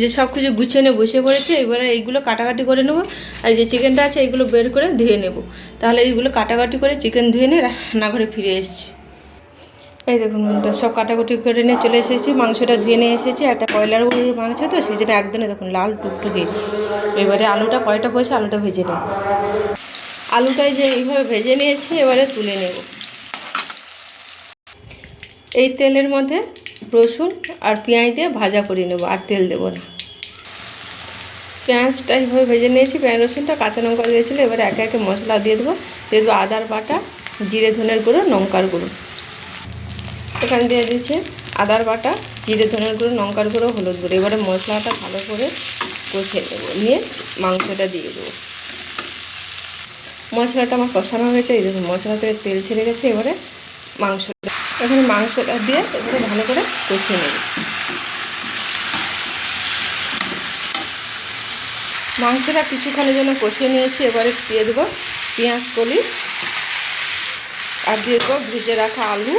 এই যে সব কিছু গুছিয়ে নিয়ে বসে পড়েছে। এবারে এইগুলো কাটাকাটি করে নেবো। আর যে চিকেনটা আছে এইগুলো বের করে ধুয়ে নেব। তাহলে এইগুলো কাটাকাটি করে চিকেন ধুয়ে নিয়ে রান্নাঘরে ফিরে এসেছি। এই দেখুন সব কাটাকুটি করে নিয়ে চলে এসেছি। মাংসটা ধুয়ে নিয়ে এসেছি। একটা কয়লার মাংস তো সেই জন্য একদমই দেখুন লাল টুকটুকে। এবারে আলুটা কয়টা পয়সা আলুটা ভেজে নেব। আলুটাই যে এইভাবে ভেজে নিয়েছি, এবারে তুলে নেব। এই তেলের মধ্যে রসুন আর পেঁয়াজ দিয়ে ভাজা করে নেব, আর তেল দেবো না। পেঁয়াজটা এইভাবে ভেজে নিয়েছি, পেঁয়াজ রসুনটা কাঁচা লঙ্কা দিয়েছিলো। এবারে একে একে মশলা দিয়ে দেবো আদার বাটা, জিরে ধনের গুঁড়ো, লঙ্কার গুঁড়ো। এখানে দিয়ে দিয়েছি আদার বাটা, জিরে ধনের গুঁড়ো, লঙ্কার গুঁড়ো, হলুদ গুঁড়ো। এবারে মশলাটা ভালো করে কষিয়ে নেবো, নিয়ে মাংসটা দিয়ে দেবো। মশলাটা আমার কষানো হয়েছে। এই দেখুন মশলা থেকে তেল ছেড়ে গেছে। এবারে এখানে মাংসটা দিয়ে এবারে ভালো করে কষিয়ে নেব। মাংসটা কিছুক্ষণের জন্য কষিয়ে নিয়েছি। এবারে দিয়ে দেবো পেঁয়াজ কলি, আর দিয়ে দেবো ভেজে রাখা আলু,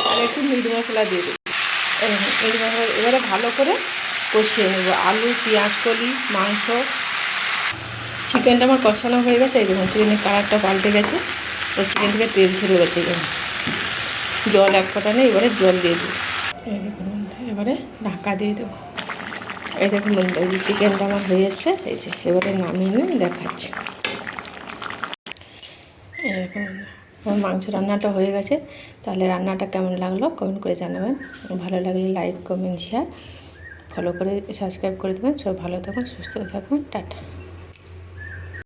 আর একটু মিট মশলা দিয়ে দেবো। এবারে ভালো করে কষিয়ে নেব আলু, পেঁয়াজ কলি, মাংস। চিকেনটা আমার কষানো হয়ে গেছে। এই দেখুন চিকেনের কালারটা পাল্টে গেছে, আর চিকেন থেকে তেল ছেড়ে গেছে। জল এক ফোঁটা নেই, এবারে জল দিয়ে দেবো। এই দেখুন এবারে ঢাকা দিয়ে দেবো। এই দেখুন চিকেনটা আমার হয়ে এসছে। এই যে এবারে নামিয়ে নিয়ে দেখাচ্ছি। এই দেখুন আমার মাংস রান্নাটা হয়ে গেছে। তাহলে রান্নাটা কেমন লাগলো কমেন্ট করে জানাবেন। ভালো লাগলে লাইক, কমেন্ট, শেয়ার, ফলো করে সাবস্ক্রাইব করে দেবেন। সব ভালো থাকুন, সুস্থ থাকুন, টাটা।